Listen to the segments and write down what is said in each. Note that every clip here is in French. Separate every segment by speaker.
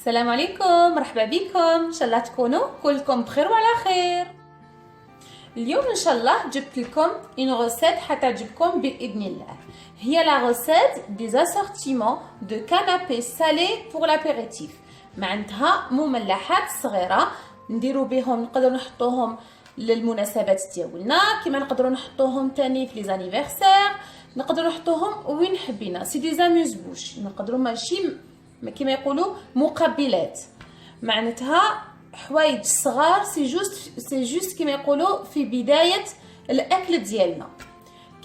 Speaker 1: السلام عليكم، مرحبا بكم. ان شاء الله تكونوا كلكم بخير وعلى خير. اليوم ان شاء الله جبت لكم une recette حتعجبكم باذن الله. هي la recette des assortiments de canapés salés pour l'apéritif. معناتها مملحات صغيره نديروا بهم، نقدروا نحطوهم للمناسبات ديالنا، كما نقدروا نحطوهم تاني في لي زانيفرسير، نقدروا نحطوهم وين حبينا. سي دي زاموز بوش، نقدروا ماشي كما يقولوا مقبلات، معناتها حوايج صغار. سي جوست كما يقولوا في بدايه الاكل ديالنا.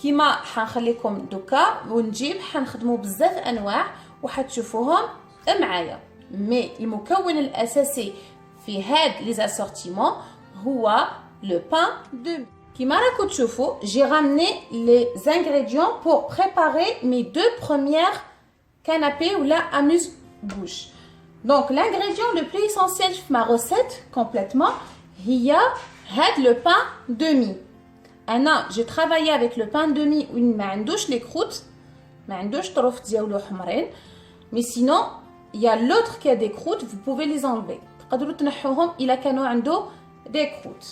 Speaker 1: كما حنخليكم دوكا ونجيب حنخدموا بزاف انواع وحتشوفوهم معايا. مي المكون الاساسي في هاد لي اسورتيمون هو لو بان دو. كما راكم تشوفوا جي رامني لي زانغريديون بور بريباري مي دو بروميير canapé ou la amuse-bouche. Donc l'ingrédient le plus essentiel de ma recette complètement, il y a le pain demi. Ana, j'ai travaillé avec le pain demi où il m'a les croûtes, mais sinon il y a l'autre qui a des croûtes, vous pouvez les enlever. Il a des croûtes.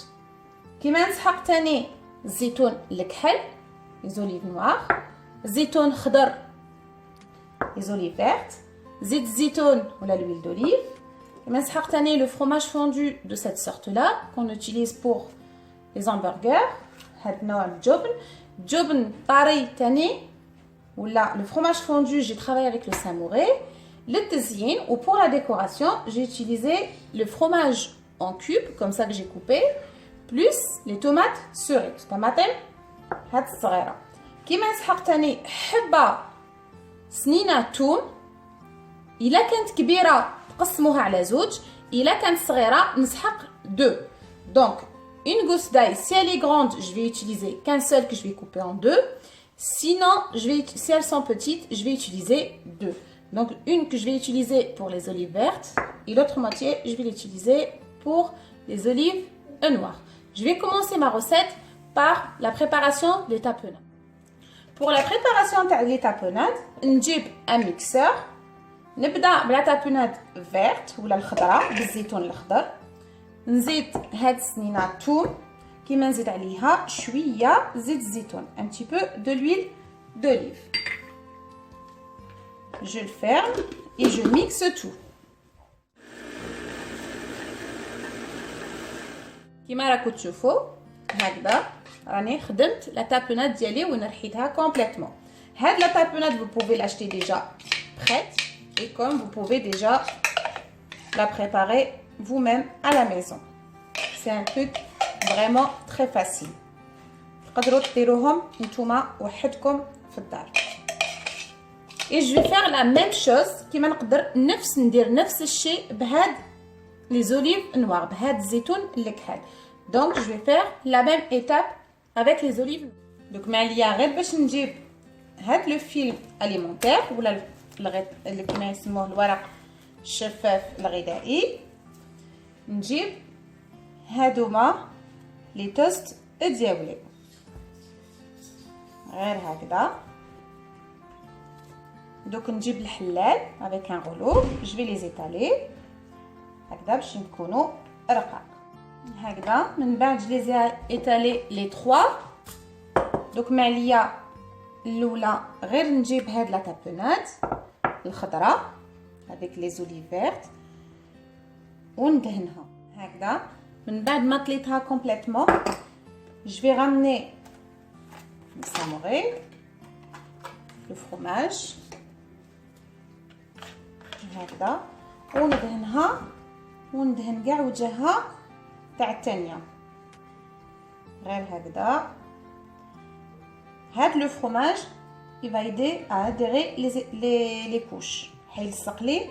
Speaker 1: كما نسحق تاني الزيتون الكحل، les olives noires، زيتون خضر، les olives vertes, زيت زيتون ou l'huile d'olive. Et نسحق تاني le fromage fondu de cette sorte-là qu'on utilise pour les hamburgers. هاد نوع الجبن، جبن طري تاني ولا le fromage fondu. J'ai travaillé avec le samouraï. للتزيين ou pour la décoration, j'ai utilisé le fromage en cubes comme ça que j'ai coupé, plus les tomates cerises. طماطم هاد الصغيرة. كيما نسحق تاني حبة سنينة توم، إلا كانت كبيرة تقسموها على زوج، إلا كانت صغيرة نسحق دو. Donc une gousse d'ail, si elle est grande, je vais utiliser qu'un seul que je vais couper en deux. Sinon, si elles sont petites, je vais utiliser deux. Donc une que je vais utiliser pour les olives vertes et l'autre moitié, je vais l'utiliser pour les olives noires. Je vais commencer ma recette par la préparation des tapenades. Pour la préparation des tapenades, نجيب un mixeur. نبدا بلا tapenade verte ولا الخضراء بالزيتون الخضر. نزيد هاد السنينه توم، كيما نزيد عليها شويه زيت الزيتون، un petit peu de l'huile d'olive. Je le ferme et je mixe tout. كيما راكم تشوفوا هكذا راني خدمت لا تابوناد ديالي ونرحيتها كومبليتوم. هاد لا تابوناد vous pouvez l'acheter déjà prête et comme vous pouvez déjà la préparer vous-même à la maison. C'est un truc vraiment très facile. تقدروا ديروهم نتوما وحدكم في الدار. Et je vais faire la même chose كيما نقدر ندير نفس الشيء بهاد les olives noires بهاد الزيتون الكحل. Donc je vais faire la même étape avec les olives. Donc معليا غير باش نجيب هاد لو فيل اليمونتير ولا اللي كما يسموه الورق الشفاف الغذائي، نجيب هادوما لي توست ديالي غير هكذا. دوك نجيب الحلال avec un rouleau, je vais les étaler هكذا باش نكونوا رقاق هكذا. من بعد je les ai étalés les trois. دوك معليا الاولى غير نجيب هاد لا تابوناد الخضراء avec les olives vertes وندهنها هكذا. من بعد ما طليتها كومبليتوم je vais ramener le samouraï, le fromage هكذا وندهنها وندهن كاع وجهها تاع الثانيه غير هكذا. هاد لو فرomage il va aider à adhérer les couches، حيلصق لي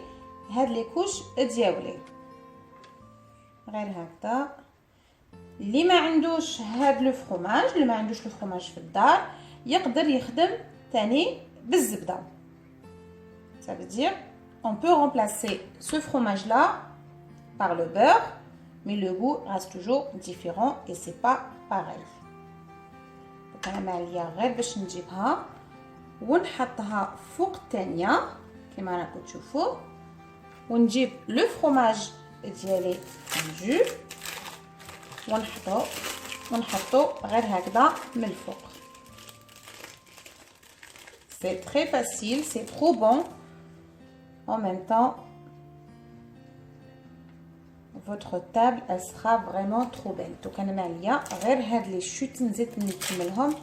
Speaker 1: هاد لي كوش ديالي غير هكذا. اللي ما عندوش هاد لو فرomage، اللي ما عندوش لو فرomage في الدار، يقدر يخدم تاني بالزبده. ça veut dire on peut remplacer ce fromage là par le beurre, mais le goût reste toujours différent et c'est pas pareil. Donc انا معليا غير باش نجيبها ونحطها فوق الثانيه كما راكم تشوفوا ونجيب لو فروماج ديالي جو ونحطو غير هكذا من الفوق. C'est très facile, c'est trop bon. En même temps, votre table elle sera vraiment trop belle. Donc انا معليا غير هاد لي شوت نزيد نكملهم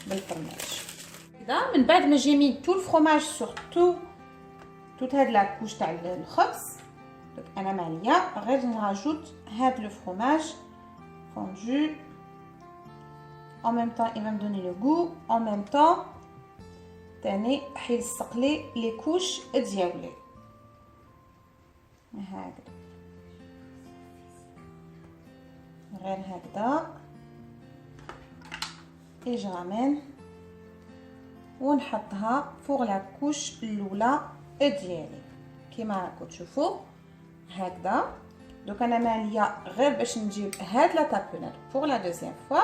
Speaker 1: بالفرماج. كذا من بعد ما جي مي tout le fromage sur toute هاد لا كوش تاع الخبز. Donc انا معليا غير نراجوت هاد لو fromage fondu. En même temps, il va me donner le goût. En même temps, تاني حيلصق لي لي كوش ديالي هكذا غير هكذا. اي جو رامين ونحطها فوق لا كوش الاولى ديالي كيما راكم تشوفوا هكذا. دوك انا ماليه غير باش نجيب هاد لا تابونات بور لا دوزيام فوا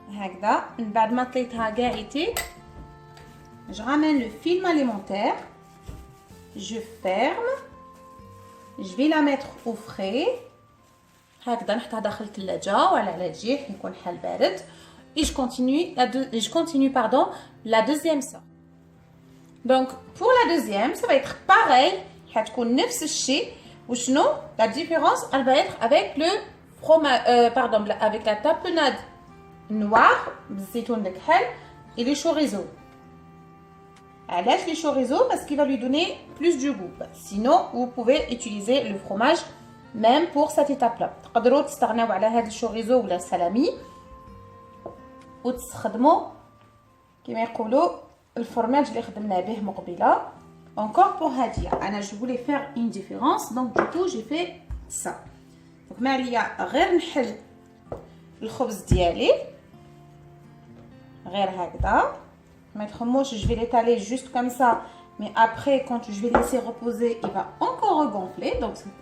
Speaker 1: هكذا. من بعد ما طليتها قاعيتي je ramène le film alimentaire, je ferme, je vais la mettre au frais هكذا نحطها داخل الثلاجه وعلى على الجيح يكون حال بارد. et je continue la deuxième sorte. Donc pour la deuxième ça va être pareil, حتكون نفس الشيء. وشنو la différence elle va être avec le fromage avec la tapenade noir بالزيتون الكحل et les chorizo. علاش les chorizo? Parce qu'il va lui donner plus du goût. Sinon vous pouvez utiliser le fromage même pour cette étape là. تقدروا تستغناو على هذا الشوريزو ولا السلامي وتستخدموا كما يقولوا الفرماج اللي خدمنا به مقبله. Encore pour هاديه انا je voulais faire une différence donc du coup j'ai fait ça. donc معليا غير نحل الخبز ديالي غير هكذا ما تخموش. je vais l'étaler juste comme ça mais après quand je vais laisser reposer il va encore regonfler donc c'est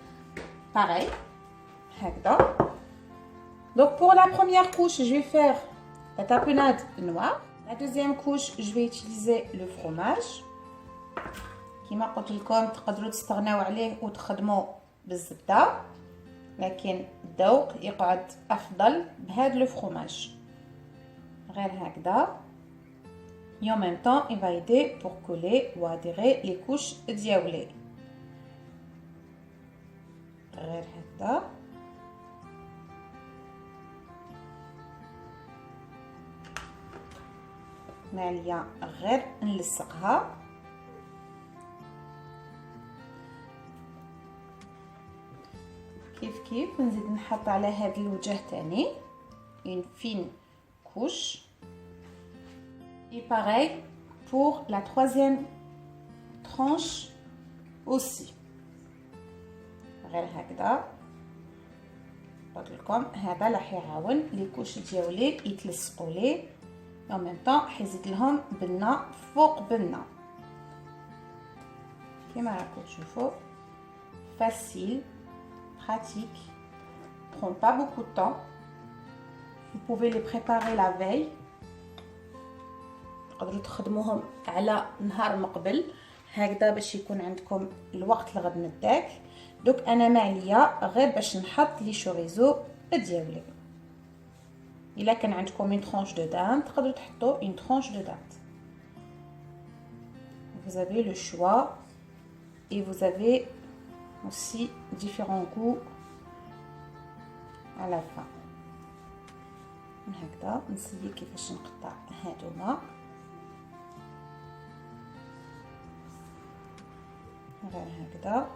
Speaker 1: pareil هكذا. donc pour la première couche je vais faire la tapenade noire. la deuxième couche je vais utiliser le fromage كما قلت لكم تقدروا تستغناو عليه وتخدموا بالزبده لكن الذوق يقعد افضل بهذا لو فرomage غير هكذا. et en même temps il va aider pour coller ou adhérer les couches ديالي غير هكذا. معليا غير نلصقها كيف نزيد نحط على هذا الوجه تاني une fine couche. et pareil pour la troisième tranche aussi غير هكذا. قلت لكم هذا راح يعاون لي كوش ديالي يتلصقوا لي en même temps حيزيد لهم بنه فوق بنه كما راكم تشوفوا. facile, pratique, prend pas beaucoup de temps. Vous pouvez les préparer la veille. تقدروا تخدموهم على نهار مقبل هكذا باش يكون عندكم الوقت لغد نداك. دوك انا معليا غير باش نحط لي شوريزو ديالي. الا كان عندكم une tranche de dinde تقدروا تحطوا une tranche de dinde. vous avez le choix et vous avez aussi différents goûts à la fin. هكذا نسيي كيفاش نقطع هادوما غير هكذا.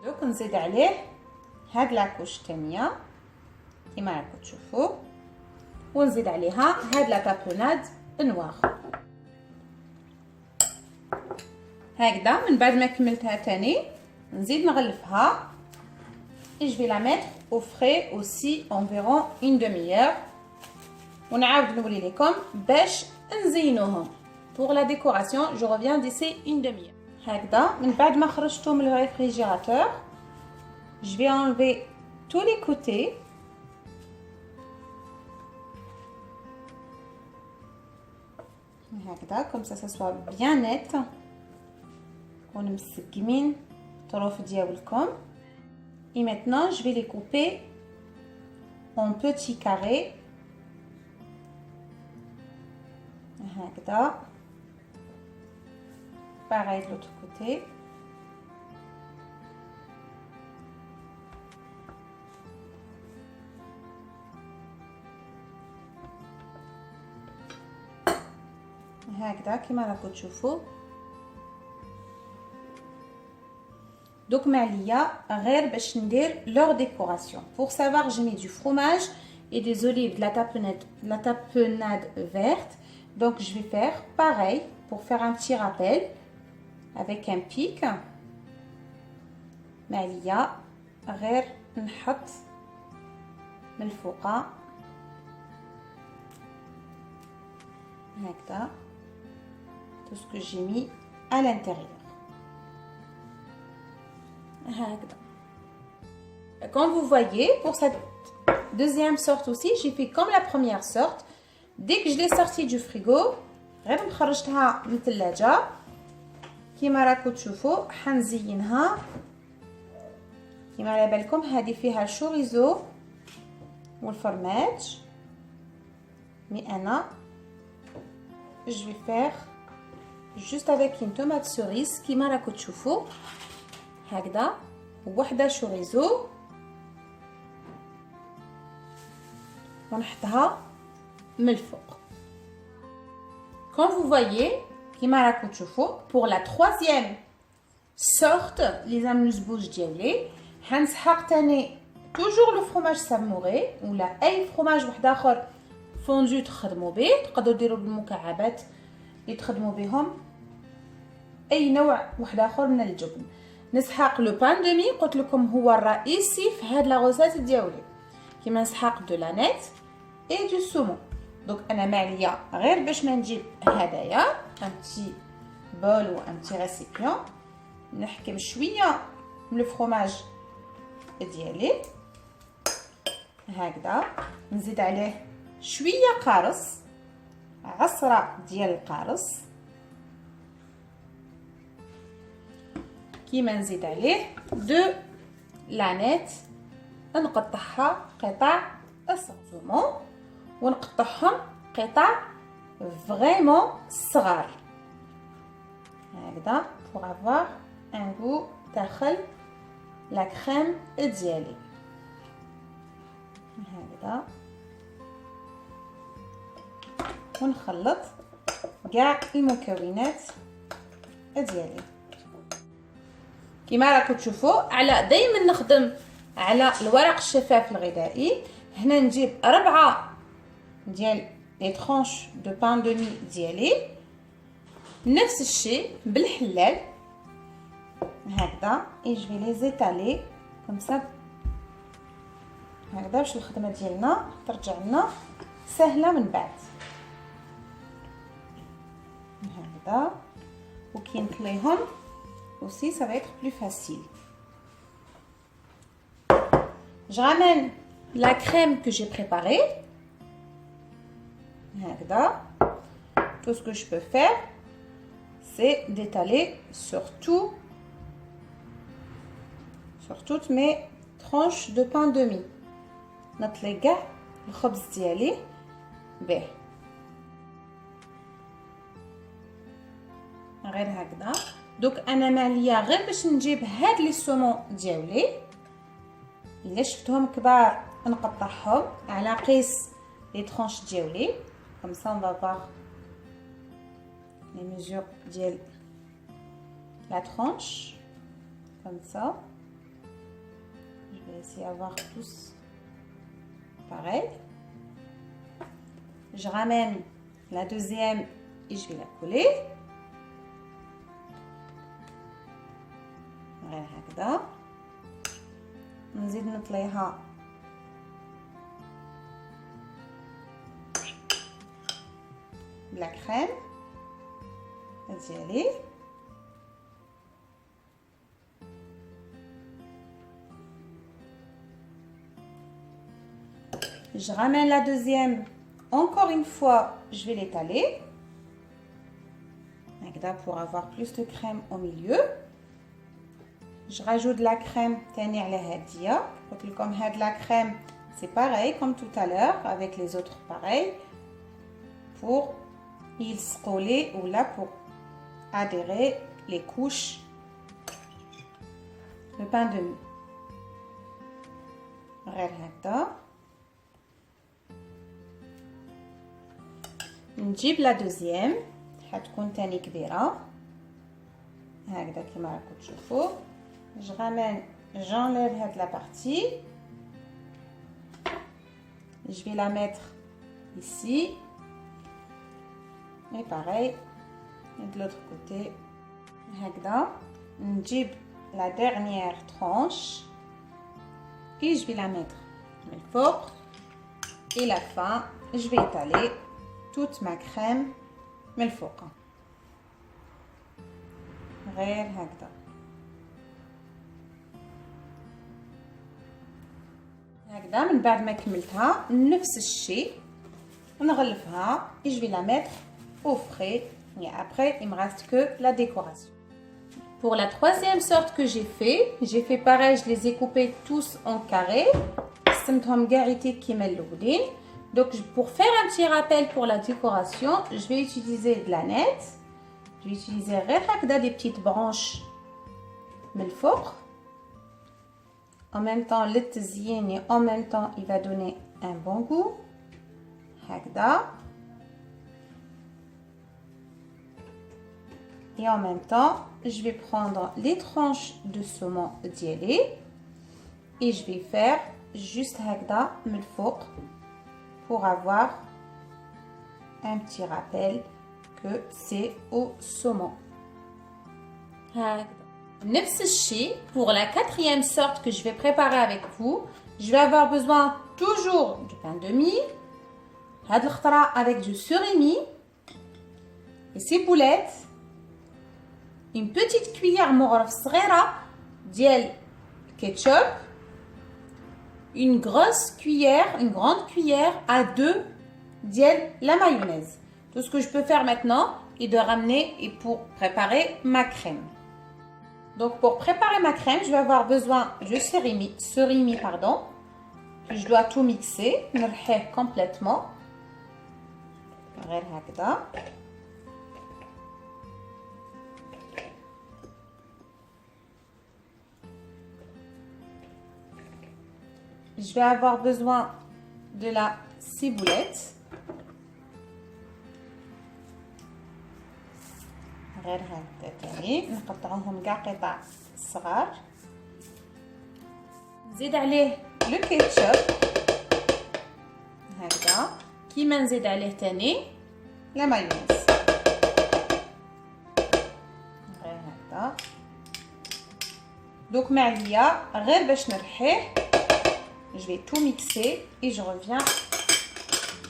Speaker 1: دوك نزيد عليه هاد لاكوش الثانيه كيما راكم تشوفوا ونزيد عليها هاد لا تابوناد نوار هكذا. من بعد ما كملتها تاني نزيد نغلفها et je vais la mettre au frais aussi environ une demi-heure. ونعاود نولي لكم باش نزينوهم. pour la décoration je reviens d'ici une demi-heure. هكذا من بعد ما خرجتو من الريفريجيراتور je vais enlever tous les côtés هكذا comme ça soit bien net. ونمسكمين الطروف ديالكم. Et maintenant je vais les couper en petits carrés. هكذا. Pareil de l'autre côté. هكذا كما راكم تشوفوا. دوك معليا غير باش ندير leur décoration. Pour savoir, j'ai mis du fromage et des olives, de la tapenade verte. Donc je vais faire pareil pour faire un petit rappel avec un pic. معليا غير نحط من الفوق هكذا tout ce que j'ai mis à l'intérieur. Comme vous voyez, pour cette deuxième sorte aussi, j'ai fait comme la première sorte. Dès que je l'ai sorti du frigo, غير مخرجتها من الثلاجة كيما راكم تشوفوا حنزينها. كيما على بالكم هذه فيها الشوريزو والفرماج. Mais أنا je vais faire juste avec une tomate cerise كيما راكم تشوفوا هكذا وحده شوريزو ونحطها من الفوق. Comme vous voyez كيما راكم تشوفوا pour la troisième sorte les amuse-bouches ديالي حنسحق تاني toujours le fromage samouré ولا اي فروماج واحد اخر فوندو تخدموا به. تقدروا ديروا بالمكعبات اللي تخدموا بهم اي نوع واحد اخر من الجبن. نسحق لو بان دومي قلت لكم هو الرئيسي في هاد لا غوسيت ديالي. كيما نسحق دو لانيت اي دو سومون. دونك انا معليا غير باش ما نجيب هدايا ان بتي بول و ان بتي ريسيبيون نحكم شويه من الفرomage ديالي هكذا. نزيد عليه شويه قارص عصره ديال القارص كيما نزيد عليه دو لانيت نقطعها قطع صغيرة ونقطعهم قطع فريمون صغار هكذا pour avoir un goût داخل لا كريم ديالي هكذا. ونخلط كاع المكونات ديالي كيما راكم تشوفوا. على دائما نخدم على الورق الشفاف الغذائي. هنا نجيب 4 ديال لي ترونش دو بان دومي ديالي نفس الشيء بالحلال هكذا. اي جو في لي زيتالي كوم سا هكذا باش الخدمه ديالنا ترجع لنا سهله من بعد هكذا. وكي نطليهم aussi ça va être plus facile. Je ramène la crème que j'ai préparée. هكذا. Tout ce que je peux faire c'est d'étaler sur toutes mes tranches de pain demi. نطلي كاع الخبز ديالي به غير هكذا. دوك انا معليا غير باش نجيب هاد لي سومون ديالي الا شفتهم كبار نقطعهم على قيس لي ترونش ديالي comme ça on va voir les mesures ديال la tranche comme ça. Je vais essayer d'avoir tous pareil. Je ramène la deuxième et je vais la coller غير هكذا. نزيد نطليها بلا كريم ديالي je ramène la deuxième encore une fois je vais l'étaler هكذا pour avoir plus de crème au milieu. Je rajoute de la crème تاني على هادية. قلت لكم هاد la crème c'est pareil comme tout à l'heure avec les autres pareil pour يلصقوا ou là pour adhérer les couches de pain de mie. غير هكذا. نجيب لا دوزيام حتكون تاني كبيرة هكذا كيما راكم تشوفوا. Je ramène, j'enlève la partie. Je vais la mettre ici. Et pareil, de l'autre côté. هكذا. نجيب la dernière tranche. Et je vais la mettre من الفوق. Et la fin, je vais étaler toute ma crème من الفوق. غير هكذا. هكذا من بعد ما كملتها نفس الشيء نغلفها et je vais la mettre au frais et après il me reste que la décoration. Pour la troisième sorte que j'ai fait pareil, je les ai coupés tous en carré. قسمتهم كاع كيما الاولين. Donc pour faire un petit rappel pour la décoration, je vais utiliser de la nette. Je vais utiliser غير هكذا des petites branches من الفوق. En même temps, le تزيين et en même temps, il va donner un bon goût. هكذا. Et en même temps, je vais prendre les tranches de saumon ديالي et je vais faire juste هكذا من الفوق pour avoir un petit rappel que c'est au saumon. هكذا. نفس الشيء pour la quatrième sorte que je vais préparer avec vous. Je vais avoir besoin toujours du pain de mie. هاد الخطرة avec du surimi et ces boulettes. Une petite cuillère مغرف صغيرة ديال ketchup. Une grande cuillère à 2 ديال la mayonnaise. Tout ce que je peux faire maintenant est de ramener et pour préparer ma crème. Donc pour préparer ma crème, je vais avoir besoin de surimi pardon. Je dois tout mixer, نرحيه complètement. غير هكذا. Je vais avoir besoin de la ciboulette. غير هكذا تاني نقطعوهم كاع قطع صغار. نزيد عليه لو كيتشوب هكذا كيما نزيد عليه تاني لا مايونيز غير هكذا. دوك معليا غير باش نرحيه. Je vais tout mixer et je reviens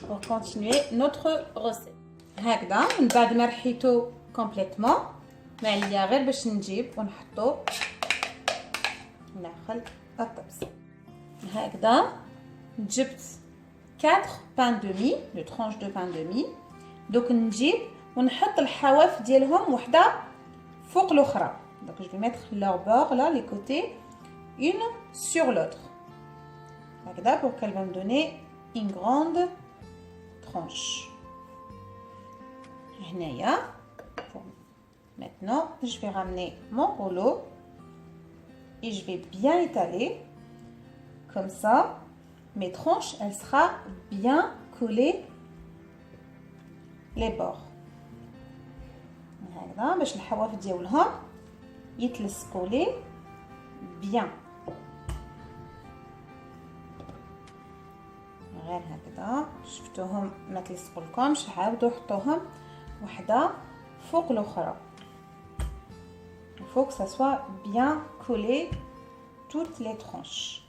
Speaker 1: pour continuer notre recette. هكذا من بعد ما رحيتو complètement معليا غير باش نجيب ونحطو داخل الطبسي. هكذا جبت 4 pains de mie, de tranches de pain de mie. دوك نجيب ونحط الحواف ديالهم وحده فوق الاخرى. Donc je vais mettre leur bord là, les côtés, une sur l'autre. هكذا pour qu'elle va me donner une grande tranche. هنايا. Maintenant, je vais ramener mon rouleau et je vais bien étaler. Comme ça, mes tranches, elle sera bien collée les bords. هكذا باش الحواف ديالهم يتلصقوا لي bien. غير هكذا شفتوهم ما تلصقوا لكمش عاودوا حطوهم وحده فوق الاخرى. Il faut que ça soit bien collé toutes les tranches.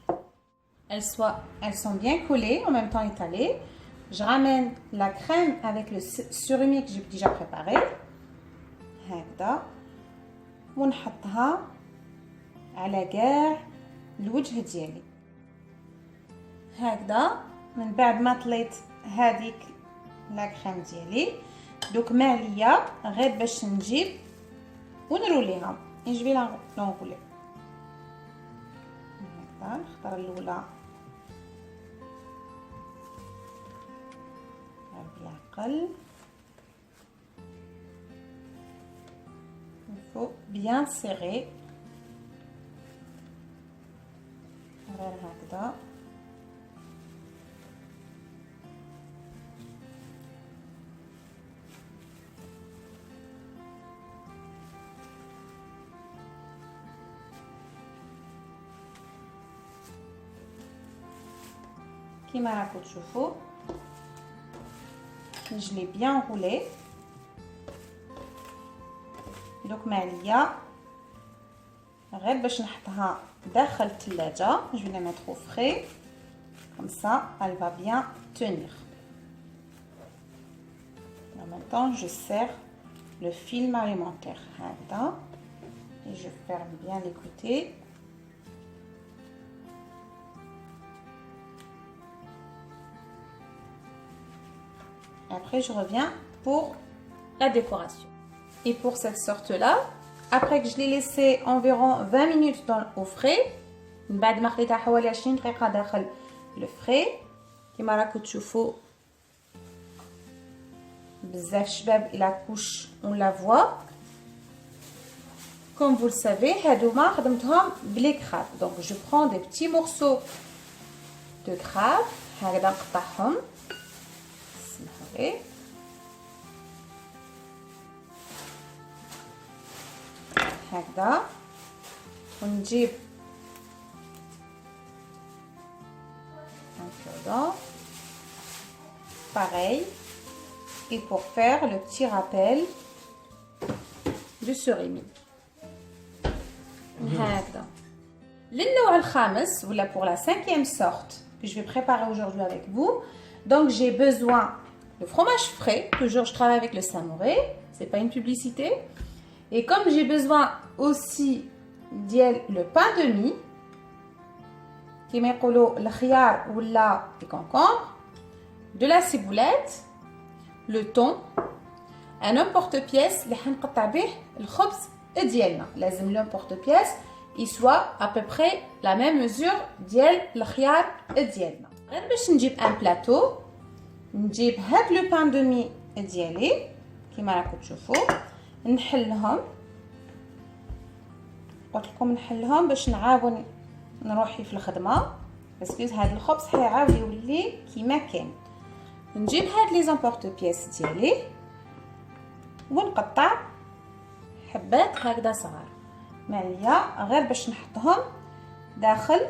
Speaker 1: Elles sont bien collées, en même temps étalées. Je ramène la crème avec le surimi que j'ai déjà préparé. هكذا ونحطها على كاع الوجه ديالي. هكذا من بعد ما طليت هذيك لا كريم ديالي دوك ما عليا غير باش نجيب ونروليها. نجيب لونغولي هكذا. نختار الاولى بالعقل. il faut bien serrer غير هكذا. كيما راكم تشوفوا je l'ai bien roulé. دوك ما عليا غير باش نحطها داخل الثلاجه. je vais la mettre au frais comme ça elle va bien tenir. En même temps je serre le film alimentaire هكذا et je ferme bien les côtés. Après, je reviens pour la décoration. Et pour cette sorte-là, après que je l'ai laissé environ 20 minutes au frais, بعد ما خليتها حوالي 20 دقيقة داخل le frais, كيما راكم تشوفوا بزاف شباب إلى couche on la voit. Comme vous le savez, هادوما خدمتهم بلي كراب. Donc je prends des petits morceaux de crabe هكذا نقطعهم. هكذا ونجيب un cure-dent pareil et pour faire le petit rappel du cérémonie. هكذا للنوع الخامس ولا pour la cinquième sorte que je vais préparer aujourd'hui avec vous. Donc j'ai besoin de fromage frais, toujours je travaille avec le Samouraï, c'est pas une publicité. Et comme j'ai besoin aussi le pain de mie, qui m'écolo le khiyar ou la concombre, de la ciboulette, le thon, un emporte-pièce اللي حنقطع به الخبز ديالنا. لازم l'emporte-pièce il soit à peu près la même mesure ديال الخيار ديالنا. غير باش نجيب un plateau نجيب هاد لو بان دو مي ديالي كيما راكم تشوفوا نحلهم. قلت لكم نحلهم باش نعاون نروحي في الخدمه باسكو هاد الخبز حيعاود يولي كيما كان. نجيب هاد لي زامبورط بياس ديالي ونقطع حبات هكذا صغار معليا غير باش نحطهم داخل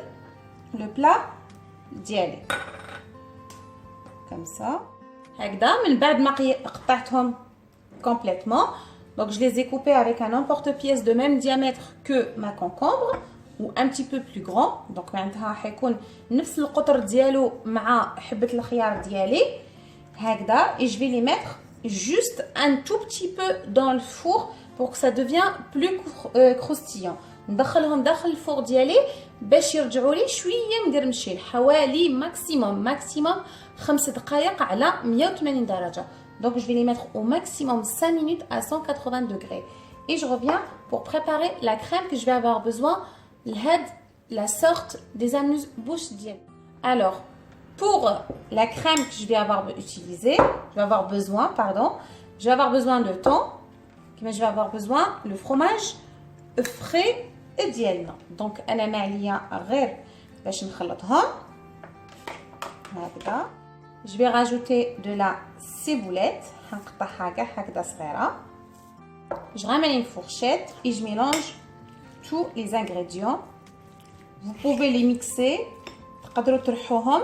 Speaker 1: لو بلا ديالي comme ça. هكذا من بعد ما قطعتهم complètement. Donc je les ai coupés avec un emporte-pièce de même diamètre que ma concombre ou un petit peu plus grand. Donc معناتها حيكون نفس القطر ديالو مع حبة الخيار ديالي هكذا. Et je vais les mettre juste un tout petit peu dans le four pour que ça devienne plus croustillant. ندخلهم داخل الفور ديالي باش يرجعوا لي شويه مقرمشين حوالي ماكسيموم 5 دقائق على 180 درجه. Donc je vais les mettre au maximum 5 minutes à 180 degrés. Et je reviens pour préparer la crème que je vais avoir besoin, la sorte des amuse-bouches d'hier. Alors, pour la crème que je vais avoir utilisée, je vais avoir besoin de thon, mais je vais avoir besoin le fromage frais ديالنا. Donc انا معليا غير باش نخلطهم هكذا. Je vais rajouter de la ciboulette. هنقطعها كاع هكذا صغيره. Je ramène une fourchette et je mélange tous les ingrédients. Vous pouvez les mixer. تقدروا ترحوهم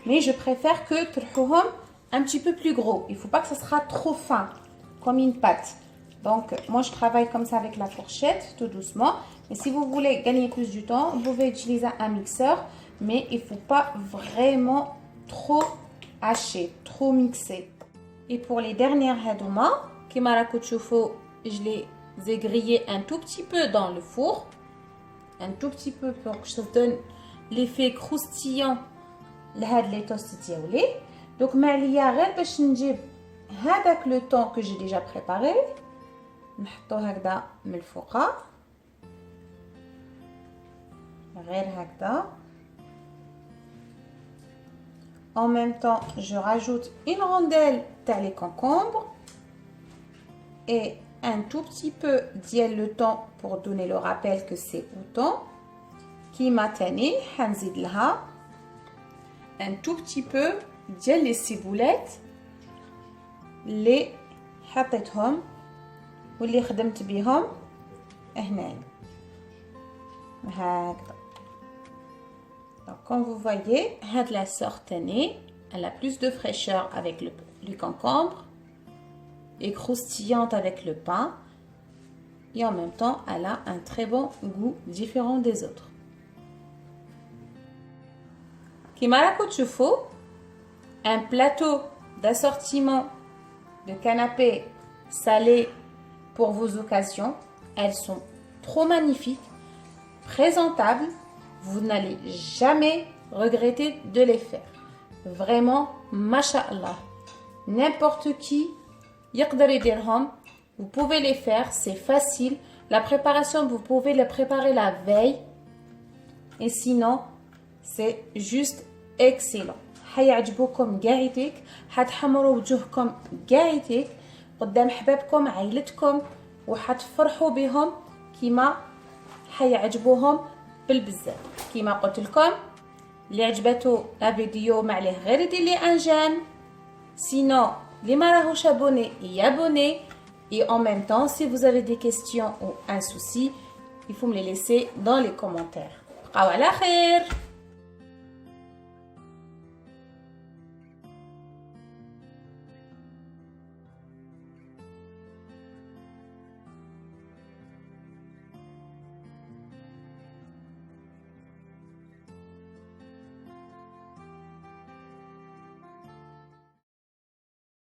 Speaker 1: mais je préfère que ترحوهم un petit peu plus gros. Il faut pas que ça sera trop fin comme une pâte. Donc moi je travaille comme ça avec la fourchette tout doucement. Et si vous voulez gagner plus du temps, vous pouvez utiliser un mixeur, mais il faut pas vraiment trop hacher, trop mixer. Et pour les dernières hadouma, كيما راكم تشوفوا, je les ai grillées un tout petit peu dans le four, un tout petit peu pour que ça donne l'effet croustillant لهاد les toasts ديالي. Donc معليا غير باش نجيب هذاك لو طون que j'ai déjà préparé نحطو هكذا من الفوقه غير هكذا. En même temps, je rajoute une rondelle تاع les concombres et un tout petit peu ديال le thon pour donner le rappel que c'est autant. كيما تاني حنزيد لها un tout petit peu ديال les ciboulettes اللي حطيتهم واللي خدمت بهم هنايا هكذا. Donc, comme vous voyez, la sorte elle a plus de fraîcheur avec le concombre et croustillante avec le pain. Et en même temps, elle a un très bon goût différent des autres. Kima راكو تشوفوا un plateau d'assortiment de canapés salés pour vos occasions. Elles sont trop magnifiques, présentables. Vous n'allez jamais regretter de les faire. Vraiment, masha'Allah. N'importe qui يقدر يديرهم. Vous pouvez les faire, c'est facile. La préparation, vous pouvez les préparer la veille. Et sinon, c'est juste excellent. حيعجبوكم قاعدك، حتحمروا وجوهكم قاعدك قدام حبابكم عائلتكم وحتفرحوا بهم كيما حيعجبوهم بالبزاف. كيما قلت لكم اللي عجبته لا فيديو ما عليه غير يدير لي ان جيم، سينو اللي ما راهوش ابوني يابوني. Et en même temps, si vous avez des questions ou un souci, il faut me les laisser dans les commentaires. بقاو على خير.